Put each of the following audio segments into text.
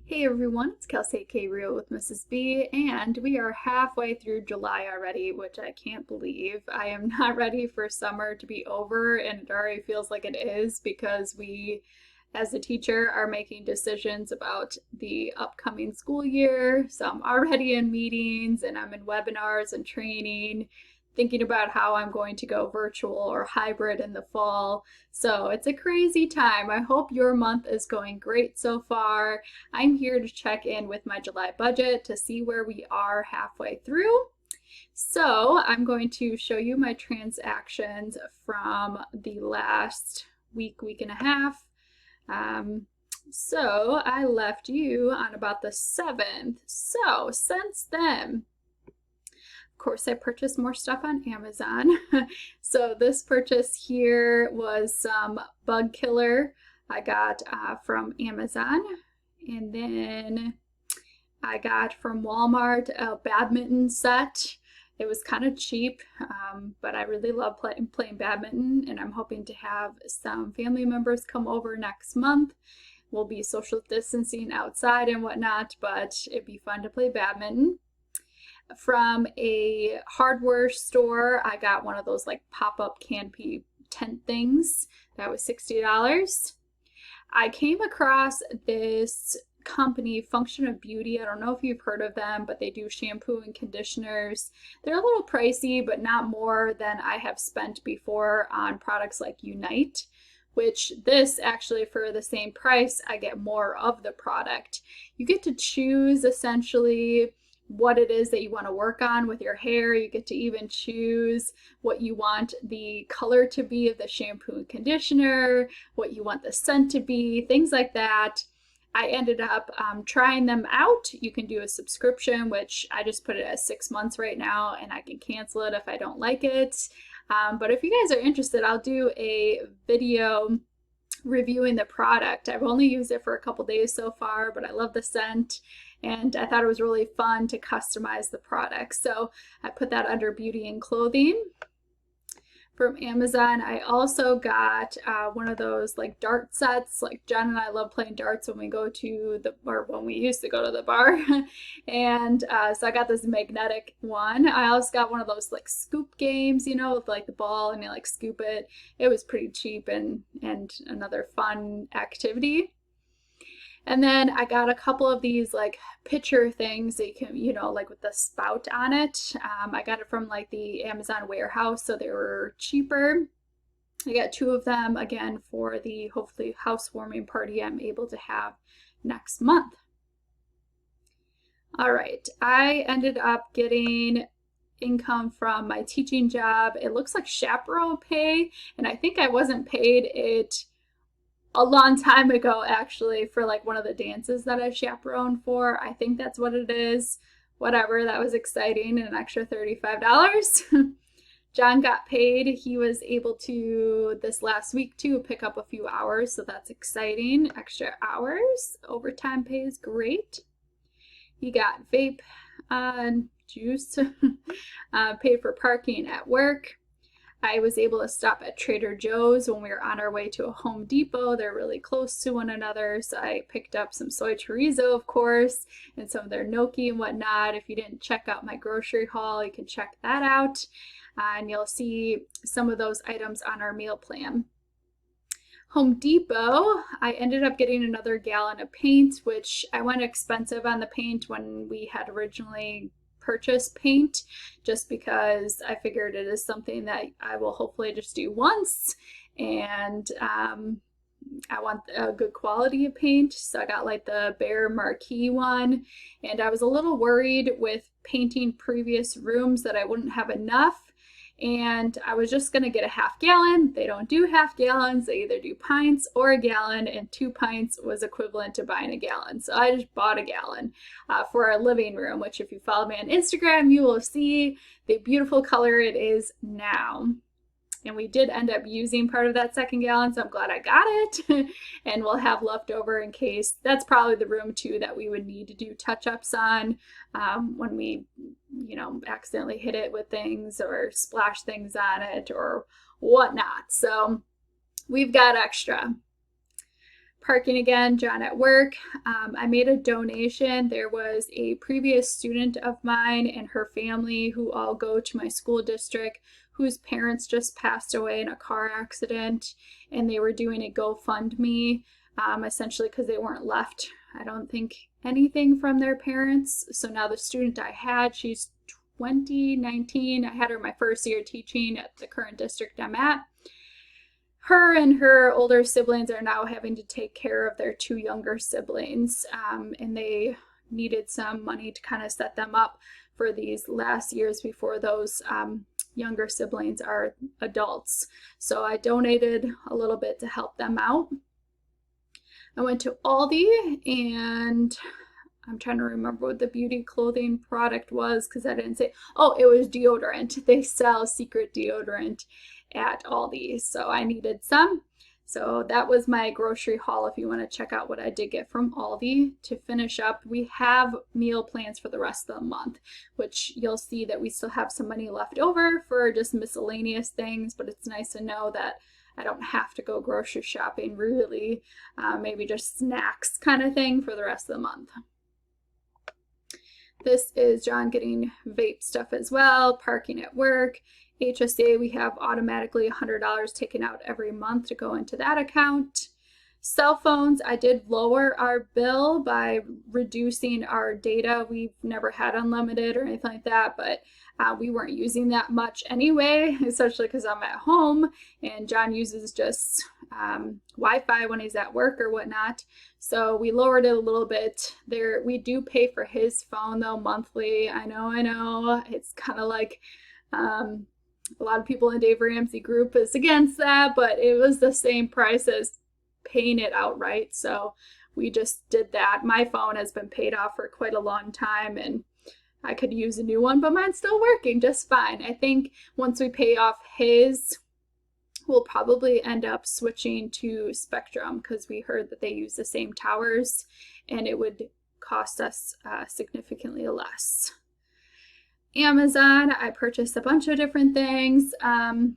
Hey everyone, it's Kelsey K. Real with Mrs. B, and we are halfway through July already, which I can't believe. I am not ready for summer to be over, and it already feels like it is because we, as a teacher, are making decisions about the upcoming school year. So I'm already in meetings and I'm in webinars and training, thinking about how I'm going to go virtual or hybrid in the fall. So it's a crazy time. I hope your month is going great so far. I'm here to check in with my July budget to see where we are halfway through. So I'm going to show you my transactions from the last week and a half. So I left you on about the 7th. So since then, of course, I purchased more stuff on Amazon. So this purchase here was some bug killer I got from Amazon. And then I got from Walmart a badminton set. It was kind of cheap, but I really love playing badminton, and I'm hoping to have some family members come over next month. We'll be social distancing outside and whatnot, but it'd be fun to play badminton. From a hardware store, I got one of those like pop-up canopy tent things. That was $60. I came across this company, Function of Beauty. I don't know if you've heard of them, but they do shampoo and conditioners. They're a little pricey, but not more than I have spent before on products like Unite, which this actually for the same price, I get more of the product. You get to choose essentially what it is that you want to work on with your hair. You get to even choose what you want the color to be of the shampoo and conditioner, what you want the scent to be, things like that. I ended up trying them out. You can do a subscription, which I just put it at 6 months right now, and I can cancel it if I don't like it. But if you guys are interested, I'll do a video reviewing the product. I've only used it for a couple days so far, but I love the scent, and I thought it was really fun to customize the product. So I put that under beauty and clothing. From Amazon, I also got one of those like dart sets. Like Jen and I love playing darts when we go to the, or when we used to go to the bar. And so I got this magnetic one. I also got one of those like scoop games, you know, with like the ball and you like scoop it. It was pretty cheap and another fun activity. And then I got a couple of these like pitcher things that you can, you know, like with the spout on it. I got it from like the Amazon warehouse, so they were cheaper. I got 2 of them again for the hopefully housewarming party I'm able to have next month. All right, I ended up getting income from my teaching job. It looks like chaperone pay, and I think I wasn't paid it a long time ago actually for like one of the dances that I chaperoned for. I think that's what it is. Whatever, that was exciting, an extra $35. John got paid. He was able to this last week too pick up a few hours, so that's exciting. Extra hours. Overtime pay is great. He got vape juice, paid for parking at work. I was able to stop at Trader Joe's when we were on our way to a Home Depot. They're really close to one another, so I picked up some soy chorizo, of course, and some of their gnocchi and whatnot. If you didn't check out my grocery haul, you can check that out, and you'll see some of those items on our meal plan. Home Depot, I ended up getting another gallon of paint, which I went expensive on the paint when we had originally purchase paint, just because I figured it is something that I will hopefully just do once, and I want a good quality of paint, so I got like the Behr Marquee one, and I was a little worried with painting previous rooms that I wouldn't have enough, and I was just going to get a half gallon. They don't do half gallons. They either do pints or a gallon, and 2 pints was equivalent to buying a gallon. So I just bought a gallon for our living room, which if you follow me on Instagram, you will see the beautiful color it is now. And we did end up using part of that 2nd gallon, so I'm glad I got it. And we'll have leftover in case. That's probably the room too that we would need to do touch-ups on when we, you know, accidentally hit it with things or splash things on it or whatnot. So we've got extra. Parking again, John at work. I made a donation. There was a previous student of mine and her family who all go to my school district whose parents just passed away in a car accident, and they were doing a GoFundMe, essentially because they weren't left, I don't think, anything from their parents. So now the student I had, she's 2019. I had her my first year teaching at the current district I'm at. Her and her older siblings are now having to take care of their two younger siblings, and they needed some money to kind of set them up for these last years before those younger siblings are adults. So I donated a little bit to help them out. I went to Aldi, and I'm trying to remember what the beauty clothing product was because I didn't say. Oh, it was deodorant. They sell secret deodorant at Aldi, so I needed some. So that was my grocery haul if you want to check out what I did get from Aldi. To finish up, we have meal plans for the rest of the month, which you'll see that we still have some money left over for just miscellaneous things, but it's nice to know that I don't have to go grocery shopping really, maybe just snacks kind of thing for the rest of the month. This is John getting vape stuff as well, parking at work. HSA, we have automatically $100 taken out every month to go into that account. Cell phones, I did lower our bill by reducing our data. We've never had unlimited or anything like that, but we weren't using that much anyway, especially because I'm at home and John uses just Wi-Fi when he's at work or whatnot. So we lowered it a little bit. There, we do pay for his phone though monthly. I know. It's kind of like a lot of people in Dave Ramsey group is against that, but it was the same price as paying it outright. So we just did that. My phone has been paid off for quite a long time and I could use a new one, but mine's still working just fine. I think once we pay off his, we'll probably end up switching to Spectrum because we heard that they use the same towers and it would cost us significantly less. Amazon, I purchased a bunch of different things, and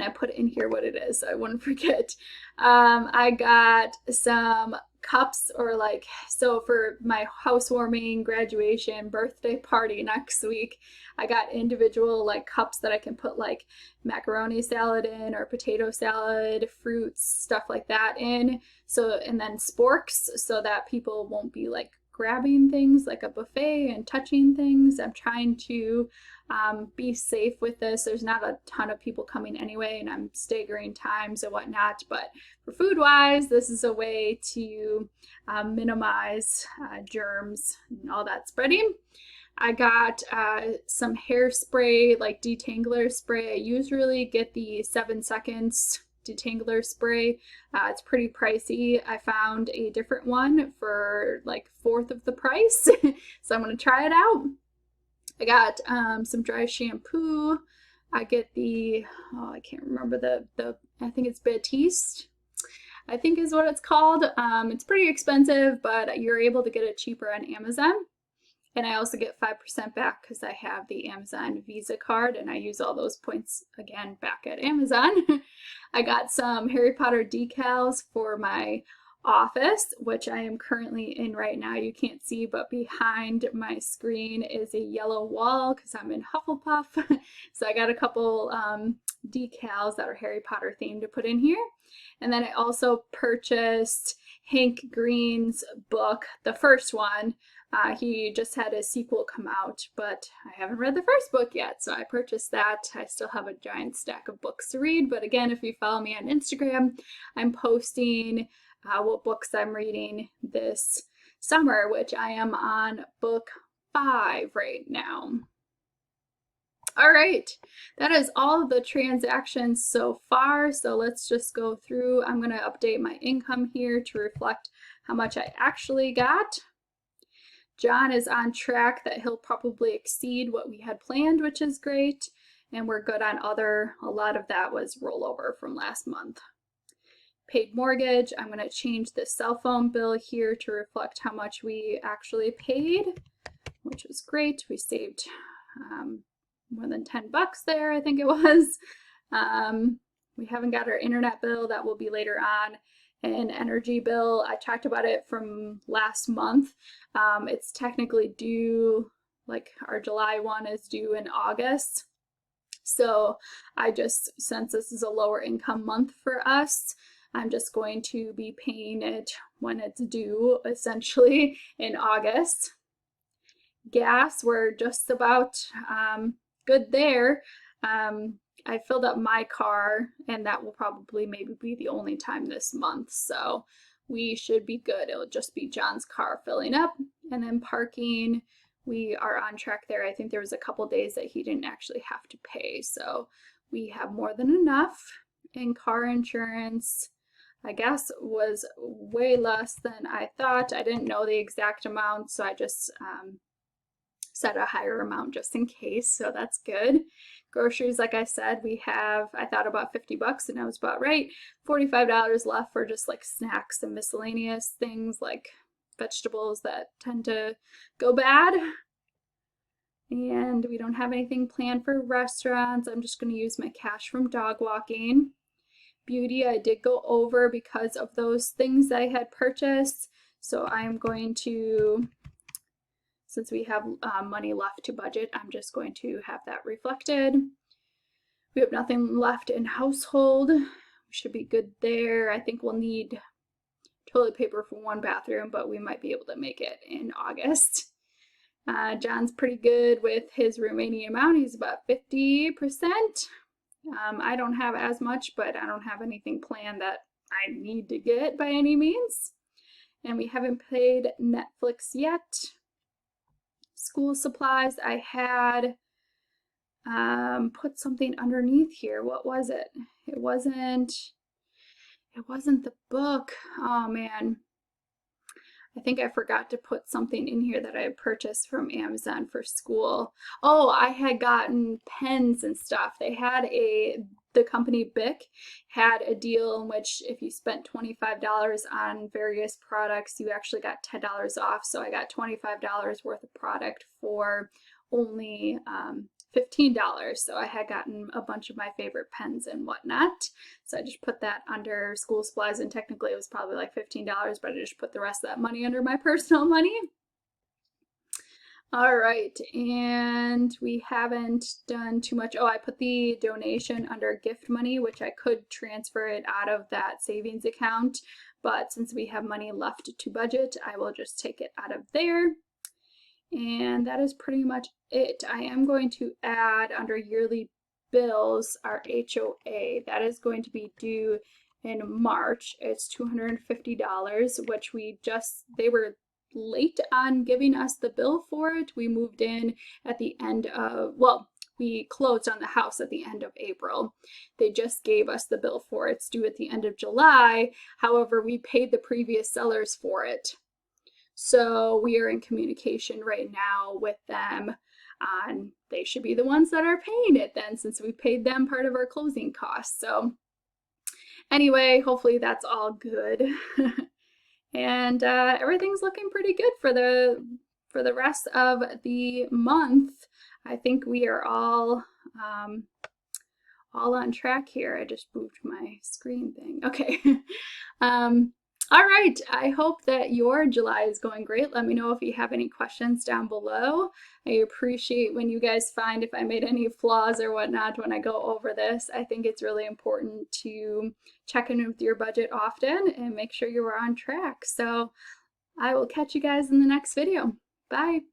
I put in here what it is so I wouldn't forget. I got some cups, or like, so for my housewarming, graduation, birthday party next week, I got individual like cups that I can put like macaroni salad in or potato salad, fruits, stuff like that in. So, and then sporks so that people won't be like grabbing things like a buffet and touching things. I'm trying to be safe with this. There's not a ton of people coming anyway, and I'm staggering times and whatnot, but for food wise, this is a way to minimize germs and all that spreading. I got some hairspray, like detangler spray. I usually get the 7 seconds detangler spray. It's pretty pricey. I found a different one for like 1/4 of the price, so I'm going to try it out. I got some dry shampoo. I get the, I can't remember the I think it's Batiste, I think is what it's called. It's pretty expensive, but you're able to get it cheaper on Amazon. And I also get 5% back because I have the Amazon Visa card and I use all those points again back at Amazon. I got some Harry Potter decals for my office, which I am currently in right now. You can't see, but behind my screen is a yellow wall because I'm in Hufflepuff. So I got a couple decals that are Harry Potter themed to put in here. And then I also purchased Hank Green's book, the first one. He just had a sequel come out, but I haven't read the first book yet, so I purchased that. I still have a giant stack of books to read, but again, if you follow me on Instagram, I'm posting what books I'm reading this summer, which I am on book 5 right now. All right, that is all of the transactions so far, so let's just go through. I'm going to update my income here to reflect how much I actually got. John is on track that he'll probably exceed what we had planned, which is great. And we're good on other, a lot of that was rollover from last month. Paid mortgage, I'm going to change the cell phone bill here to reflect how much we actually paid, which was great. We saved more than $10 there, I think it was. We haven't got our internet bill, that will be later on. an energy bill. I talked about it from last month. It's technically due, like our July one is due in August. So since this is a lower income month for us, I'm just going to be paying it when it's due, essentially in August. Gas, we're just about good there. I filled up my car, and that will probably maybe be the only time this month. So we should be good. It'll just be John's car filling up, and then parking. We are on track there. I think there was a couple days that he didn't actually have to pay. So we have more than enough. And car insurance, I guess, was way less than I thought. I didn't know the exact amount, so I just set a higher amount just in case, so that's good. Groceries, like I said, I thought about 50 bucks, and I was about right. $45 left for just like snacks and miscellaneous things like vegetables that tend to go bad. And we don't have anything planned for restaurants. I'm just going to use my cash from dog walking. Beauty, I did go over because of those things I had purchased. So I'm going to, since we have money left to budget, I'm just going to have that reflected. We have nothing left in household. We should be good there. I think we'll need toilet paper for one bathroom, but we might be able to make it in August. John's pretty good with his remaining amount. He's about 50%. I don't have as much, but I don't have anything planned that I need to get by any means. And we haven't paid Netflix yet. School supplies, I had put something underneath here. What was it? It wasn't the book. Oh man. I think I forgot to put something in here that I had purchased from Amazon for school. Oh, I had gotten pens and stuff. The company Bic had a deal in which if you spent $25 on various products, you actually got $10 off. So I got $25 worth of product for only $15. So I had gotten a bunch of my favorite pens and whatnot. So I just put that under school supplies, and technically it was probably like $15, but I just put the rest of that money under my personal money. All right, and we haven't done too much. Oh, I put the donation under gift money, which I could transfer it out of that savings account, but since we have money left to budget, I will just take it out of there. And that is pretty much it. I am going to add under yearly bills our HOA. That is going to be due in March. It's $250, which they were late on giving us the bill for it. We moved in at the end of, we closed on the house at the end of April. They just gave us the bill for it. It's due at the end of July. However, we paid the previous sellers for it. So we are in communication right now with them on they should be the ones that are paying it then, since we paid them part of our closing costs. So anyway, hopefully that's all good. And everything's looking pretty good for the rest of the month. I think we are all on track here. I just moved my screen thing. Okay. All right, I hope that your July is going great. Let me know if you have any questions down below. I appreciate when you guys find if I made any flaws or whatnot when I go over this. I think it's really important to check in with your budget often and make sure you are on track. So I will catch you guys in the next video. Bye.